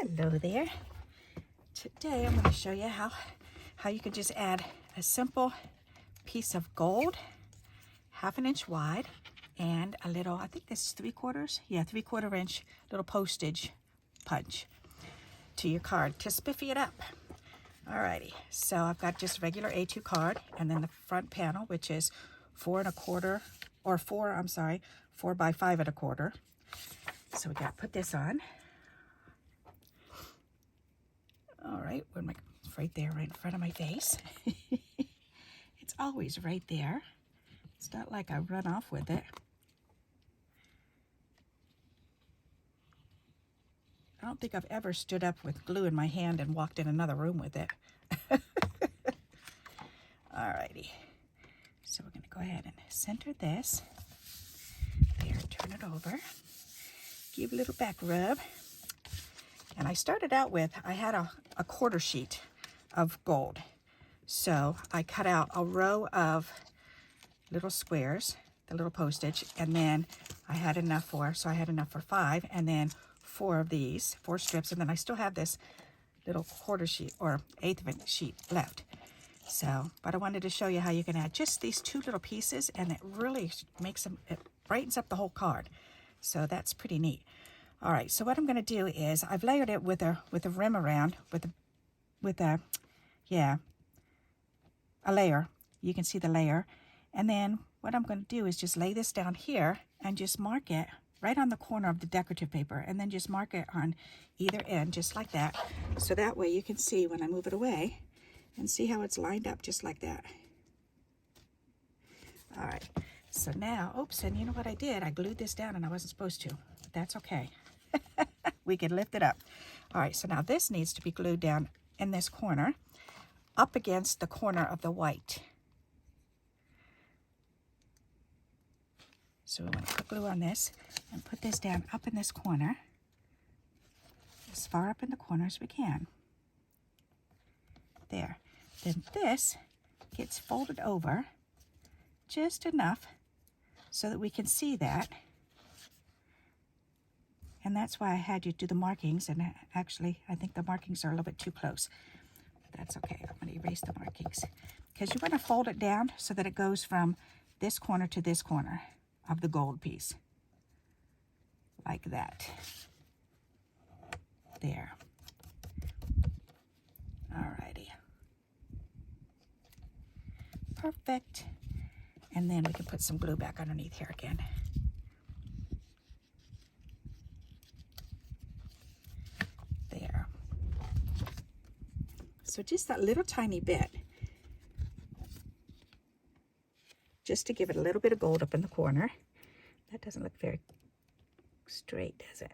Hello there. Today I'm going to show you how you can just add a simple piece of gold, 1/2 inch wide, and a little, I think this is 3/4, yeah, 3/4 inch little postage punch to your card to spiffy it up. Alrighty, so I've got just regular A2 card, and then the front panel, which is 4 1/4, or 4 by 5 1/4. So we got to put this on. All right, it's right there, right in front of my face. It's always right there. It's not like I run off with it. I don't think I've ever stood up with glue in my hand and walked in another room with it. Alrighty, so we're going to go ahead and center this. There, turn it over. Give a little back rub. And I started out with, I had a 1/4 sheet of gold. So I cut out a row of little squares, the little postage, and then I had enough for 5, and then 4 of these, 4 strips, and then I still have this little 1/4 sheet or 1/8 of a sheet left. So, but I wanted to show you how you can add just these 2 little pieces, and it really makes them, it brightens up the whole card. So that's pretty neat. All right, so what I'm going to do is I've layered it with a rim around, a layer. You can see the layer. And then what I'm going to do is just lay this down here and just mark it right on the corner of the decorative paper, and then just mark it on either end just like that. So that way you can see when I move it away and see how it's lined up just like that. All right, so now, oops, and you know what I did? I glued this down and I wasn't supposed to, but that's okay. We can lift it up. All right, so now this needs to be glued down in this corner up against the corner of the white. So we want to put glue on this and put this down up in this corner, as far up in the corner as we can. There. Then this gets folded over just enough so that we can see that. And that's why I had you do the markings, and actually I think the markings are a little bit too close. But that's okay, I'm going to erase the markings. Because you want to fold it down so that it goes from this corner to this corner of the gold piece. Like that. There. Alrighty. Perfect. And then we can put some glue back underneath here again. There. So just that little tiny bit. Just to give it a little bit of gold up in the corner. That doesn't look very straight, does it?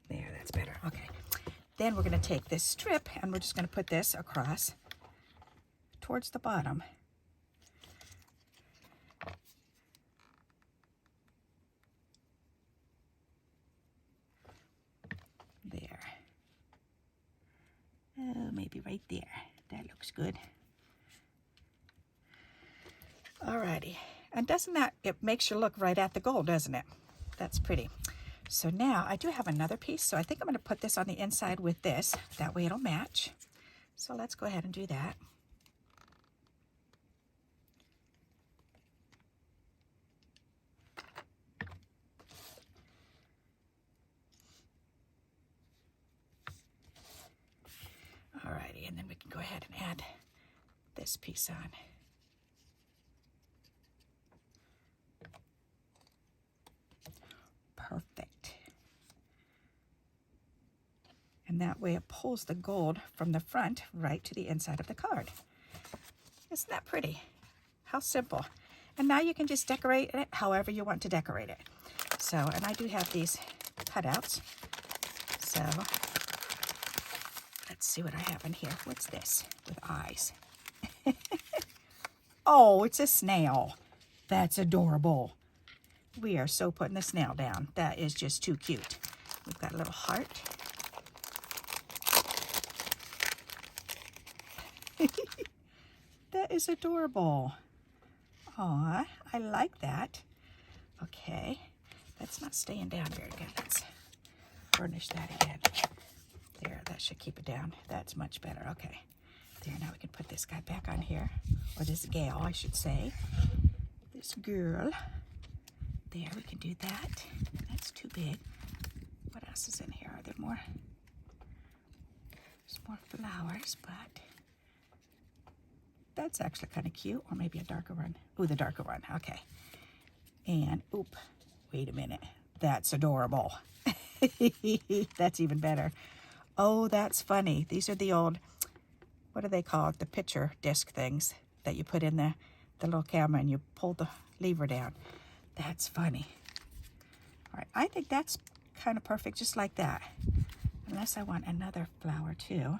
There, that's better. Okay. Then we're going to take this strip and we're just going to put this across towards the bottom. There. Oh, maybe right there. That looks good. Alrighty. And doesn't that, it makes you look right at the gold, doesn't it? That's pretty. So now I do have another piece, so I think I'm going to put this on the inside with this. That way it'll match. So let's go ahead and do that. Alrighty, and then we can go ahead and add this piece on. Perfect. And that way it pulls the gold from the front right to the inside of the card. Isn't that pretty? How simple. And now you can just decorate it however you want to decorate it. So, and I do have these cutouts. So, let's see what I have in here. What's this with eyes? Oh, it's a snail. That's adorable. We are so putting the snail down. That is just too cute. We've got a little heart. That is adorable. Aw, I like that. Okay, that's not staying down very good. Let's burnish that again. There, that should keep it down. That's much better. Okay. There, now we can put this guy back on here. Or this gal, I should say. This girl. There, we can do that. That's too big. What else is in here? Are there more? There's more flowers, but that's actually kind of cute. Or maybe a darker one. Ooh, the darker one. Okay. And, oop, wait a minute. That's adorable. That's even better. Oh, that's funny. These are the old, what do they call it? The picture disc things that you put in the little camera and you pull the lever down. That's funny. All right, I think that's kind of perfect just like that. Unless I want another flower too.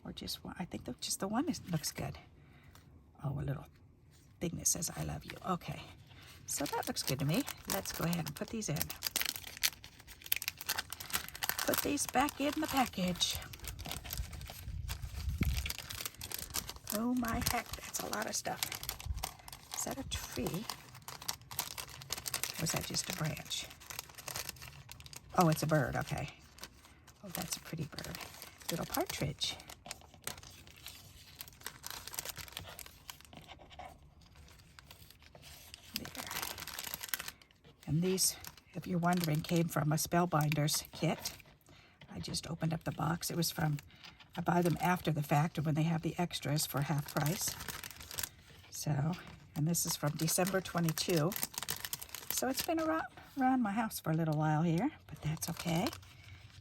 Or just one. I think just the one looks good. Oh, a little thing that says I love you. Okay, so that looks good to me. Let's go ahead and put these in. Put these back in the package. Oh my heck, that's a lot of stuff. Is that a tree? Or is that just a branch? Oh, it's a bird, okay. Oh, that's a pretty bird. Little partridge. There. And these, if you're wondering, came from a Spellbinders kit. I just opened up the box. It was from, I buy them after the fact when they have the extras for half price. So, and this is from December 22. So it's been around my house for a little while here, but that's okay.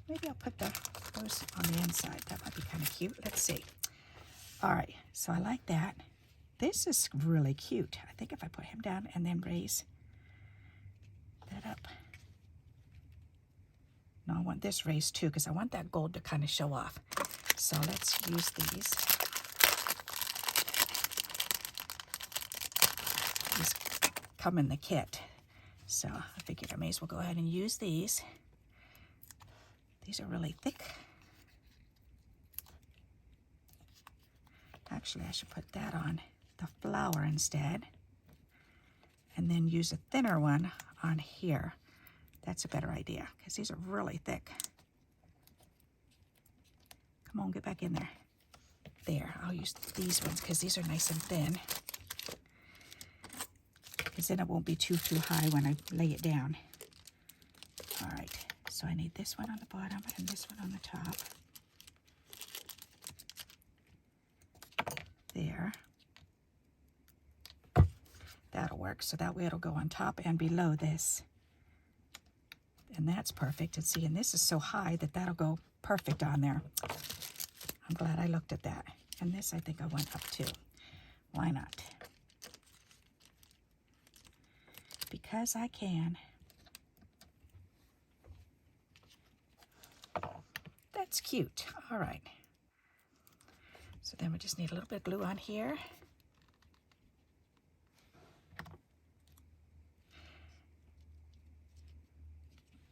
Maybe I'll put those on the inside. That might be kind of cute. Let's see. All right, so I like that. This is really cute. I think if I put him down and then raise that up. No, I want this raised too because I want that gold to kind of show off. So let's use these. These come in the kit. So I figured I may as well go ahead and use these. These are really thick. Actually, I should put that on the flower instead. And then use a thinner one on here. That's a better idea because these are really thick. Come on, get back in there. There, I'll use these ones because these are nice and thin. Because then it won't be too high when I lay it down. All right, so I need this one on the bottom and this one on the top. There. That'll work, so that way it'll go on top and below this. And that's perfect. And see, and this is so high that that'll go perfect on there. I'm glad I looked at that. And this I think I want up too. Why not? Because I can. That's cute. All right. So then we just need a little bit of glue on here.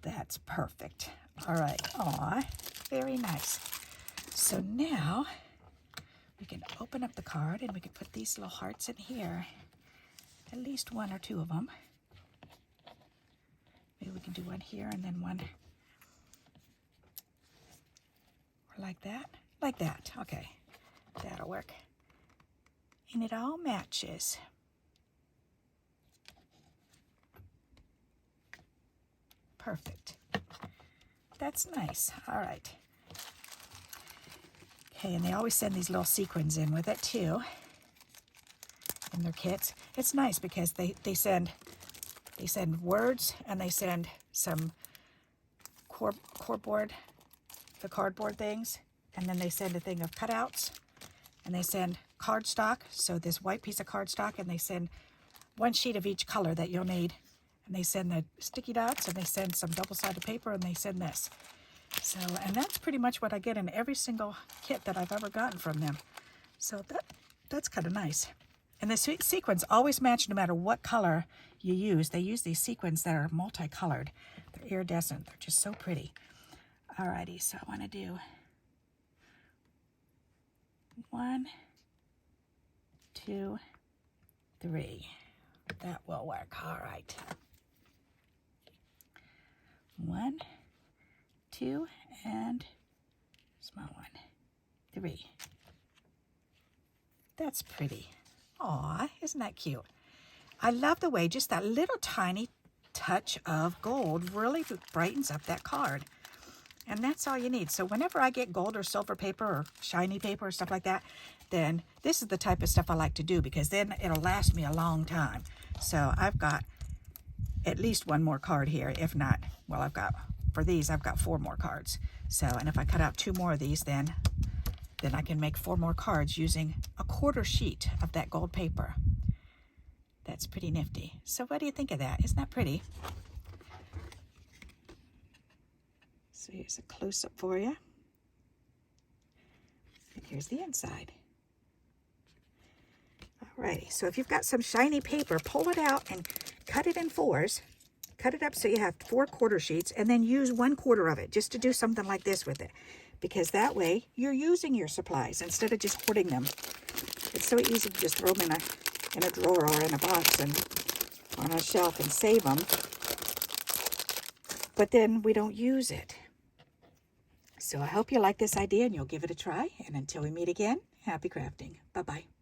That's perfect. All right. Aw, very nice. So now we can open up the card and we can put these little hearts in here. At least one or two of them. Maybe we can do one here and then one or like that. Like that. Okay. That'll work. And it all matches. Perfect. That's nice. All right. Okay, and they always send these little sequins in with it too, in their kits. It's nice because they send words and they send some cardboard things, and then they send a thing of cutouts, and they send cardstock. So this white piece of cardstock, and they send one sheet of each color that you'll need. And they send the sticky dots, and they send some double-sided paper, and they send this. So, and that's pretty much what I get in every single kit that I've ever gotten from them. So that's kind of nice. And the sequins always match no matter what color you use. They use these sequins that are multicolored. They're iridescent. They're just so pretty. Alrighty, so I want to do 1, 2, 3. That will work. All right. 1, 2, and small one. 3. That's pretty. Aw, isn't that cute? I love the way just that little tiny touch of gold really brightens up that card. And that's all you need. So whenever I get gold or silver paper or shiny paper or stuff like that, then this is the type of stuff I like to do, because then it'll last me a long time. So I've got at least one more card here. If not, well, for these, I've got 4 more cards. So, and if I cut out 2 more of these, then I can make 4 more cards using a 1/4 sheet of that gold paper. That's pretty nifty. So what do you think of that? Isn't that pretty? So here's a close-up for you. And here's the inside. Alrighty, so if you've got some shiny paper, pull it out and cut it in 4s. Cut it up so you have 4 1/4 sheets, and then use 1/4 of it just to do something like this with it. Because that way, you're using your supplies instead of just hoarding them. It's so easy to just throw them in a drawer or in a box and on a shelf and save them. But then we don't use it. So I hope you like this idea and you'll give it a try. And until we meet again, happy crafting. Bye-bye.